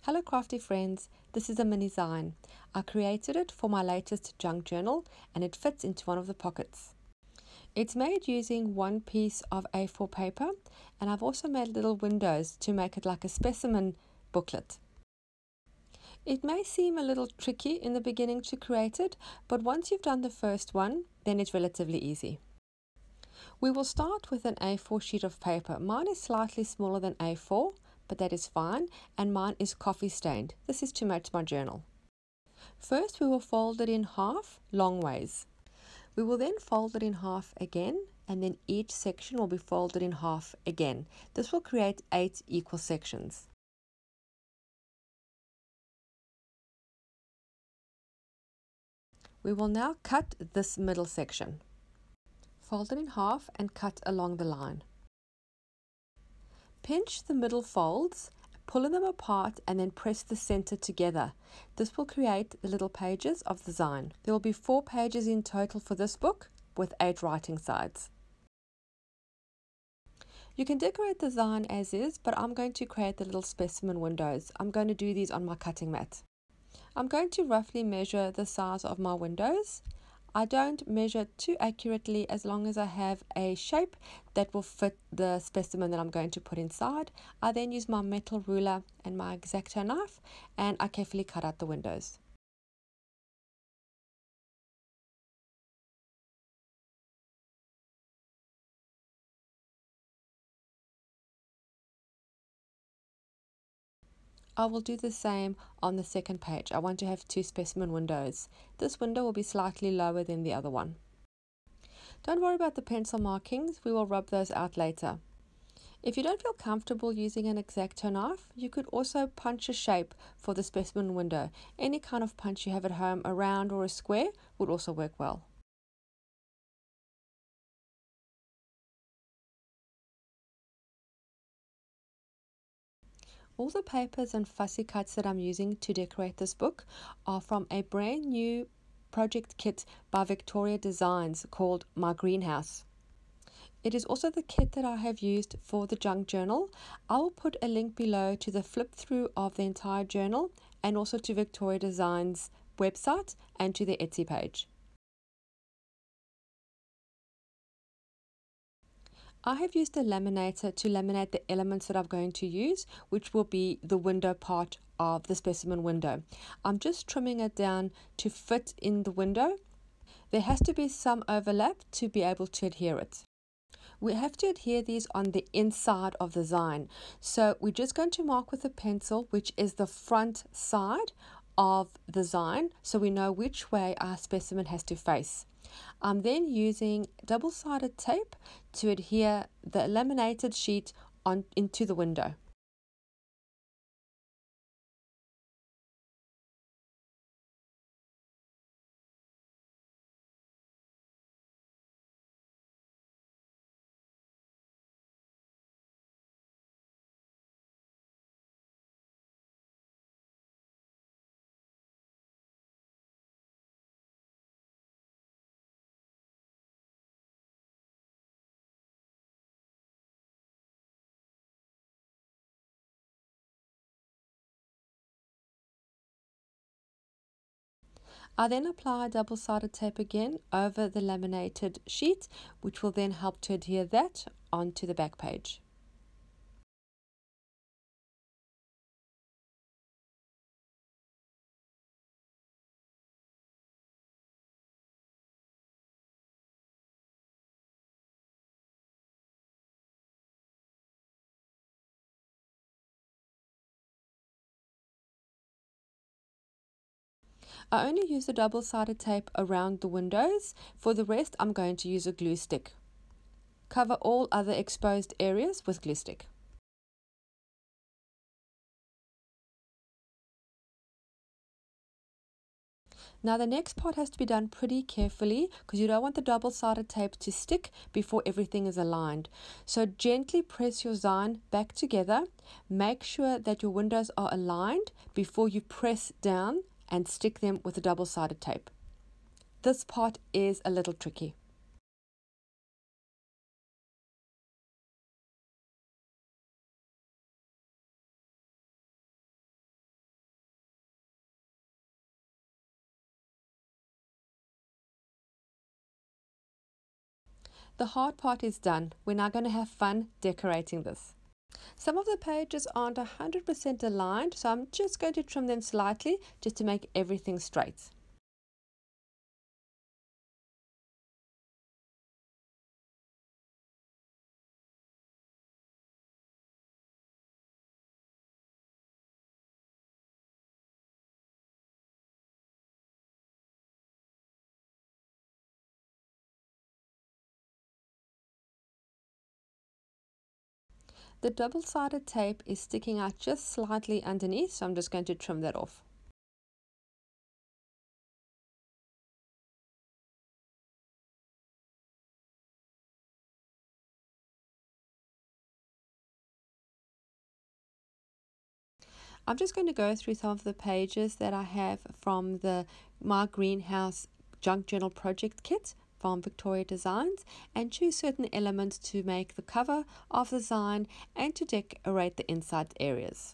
Hello crafty friends, this is a mini Zine. I created it for my latest junk journal and it fits into one of the pockets. It's made using one piece of A4 paper and I've also made little windows to make it like a specimen booklet. It may seem a little tricky in the beginning to create it, but once you've done the first one, then it's relatively easy. We will start with an A4 sheet of paper. Mine is slightly smaller than A4, but that is fine, and mine is coffee stained. This is to match my journal. First, we will fold it in half long ways. We will then fold it in half again, and then each section will be folded in half again. This will create 8 equal sections. We will now cut this middle section. Fold it in half and cut along the line. Pinch the middle folds, pull them apart and then press the center together. This will create the little pages of the Zine. There will be 4 pages in total for this book with 8 writing sides. You can decorate the Zine as is, but I'm going to create the little specimen windows. I'm going to do these on my cutting mat. I'm going to roughly measure the size of my windows. I don't measure too accurately as long as I have a shape that will fit the specimen that I'm going to put inside. I then use my metal ruler and my X-Acto knife and I carefully cut out the windows. I will do the same on the second page. I want to have 2 specimen windows. This window will be slightly lower than the other one. Don't worry about the pencil markings, we will rub those out later. If you don't feel comfortable using an X-Acto knife, you could also punch a shape for the specimen window. Any kind of punch you have at home, a round or a square, would also work well. All the papers and fussy cuts that I'm using to decorate this book are from a brand new project kit by Victoria Designs called My Greenhouse. It is also the kit that I have used for the junk journal. I will put a link below to the flip through of the entire journal and also to Victoria Designs website and to their Etsy page. I have used a laminator to laminate the elements that I'm going to use, which will be the window part of the specimen window. I'm just trimming it down to fit in the window. There has to be some overlap to be able to adhere it. We have to adhere these on the inside of the Zine. So we're just going to mark with a pencil, which is the front side of the Zine, so we know which way our specimen has to face. I'm then using double-sided tape to adhere the laminated sheet into the window. I then apply double-sided tape again over the laminated sheet, which will then help to adhere that onto the back page. I only use the double-sided tape around the windows. For the rest, I'm going to use a glue stick. Cover all other exposed areas with glue stick. Now the next part has to be done pretty carefully because you don't want the double-sided tape to stick before everything is aligned. So gently press your Zine back together. Make sure that your windows are aligned before you press down and stick them with the double-sided tape. This part is a little tricky. The hard part is done. We're now going to have fun decorating this. Some of the pages aren't 100% aligned, so I'm just going to trim them slightly just to make everything straight. The double-sided tape is sticking out just slightly underneath, so I'm just going to trim that off. I'm just going to go through some of the pages that I have from the My Greenhouse Junk Journal Project Kit from Victoria Designs and choose certain elements to make the cover of the Zine and to decorate the inside areas.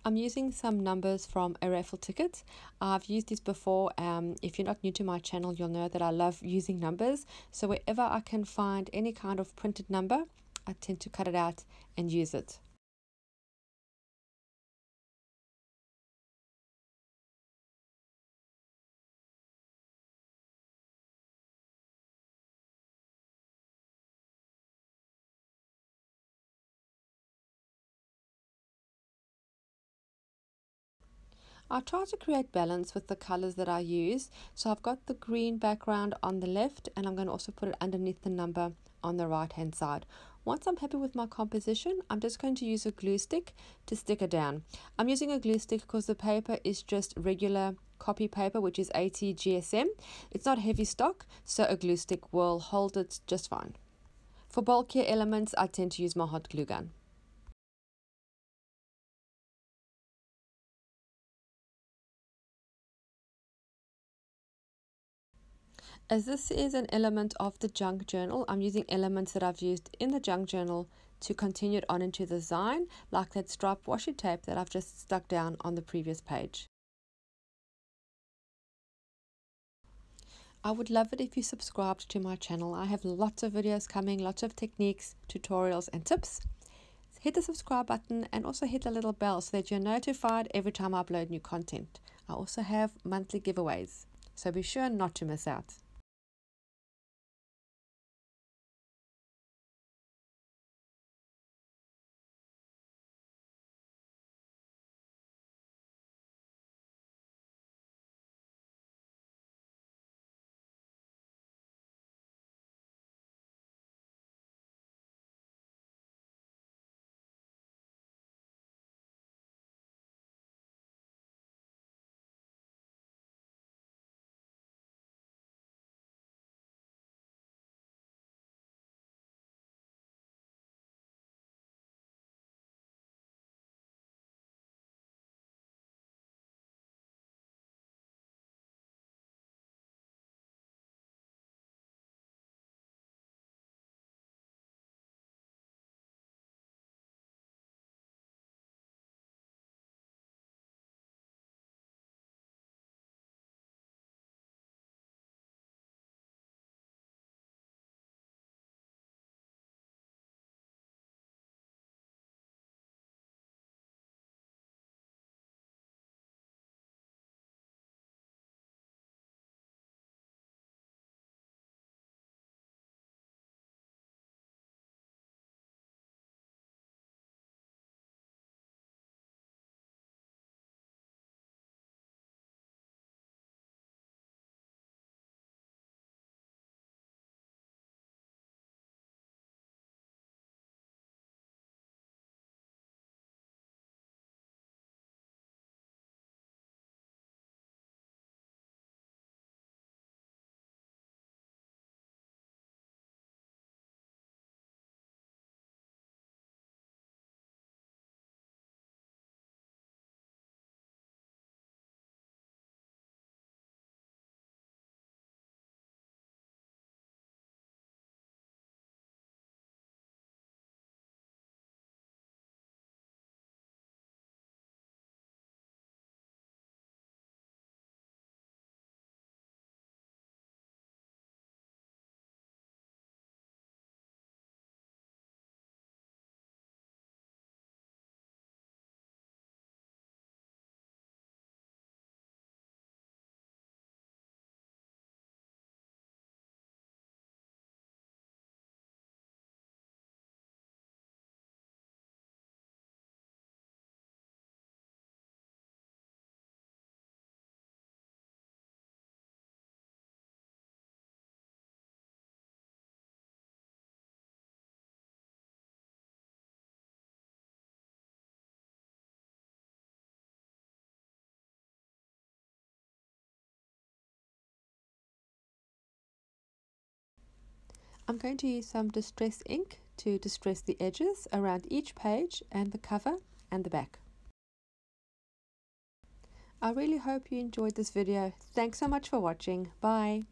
I'm using some numbers from a raffle ticket. I've used this before. If you're not new to my channel, you'll know that I love using numbers. So wherever I can find any kind of printed number, I tend to cut it out and use it. I try to create balance with the colors that I use. So I've got the green background on the left and I'm going to also put it underneath the number on the right hand side. Once I'm happy with my composition, I'm just going to use a glue stick to stick it down. I'm using a glue stick because the paper is just regular copy paper, which is 80 GSM. It's not heavy stock, so a glue stick will hold it just fine. For bulkier elements, I tend to use my hot glue gun. As this is an element of the junk journal, I'm using elements that I've used in the junk journal to continue it on into the Zine, like that striped washi tape that I've just stuck down on the previous page. I would love it if you subscribed to my channel. I have lots of videos coming, lots of techniques, tutorials and tips. Hit the subscribe button and also hit the little bell so that you're notified every time I upload new content. I also have monthly giveaways, so be sure not to miss out. I'm going to use some distress ink to distress the edges around each page and the cover and the back. I really hope you enjoyed this video. Thanks so much for watching. Bye.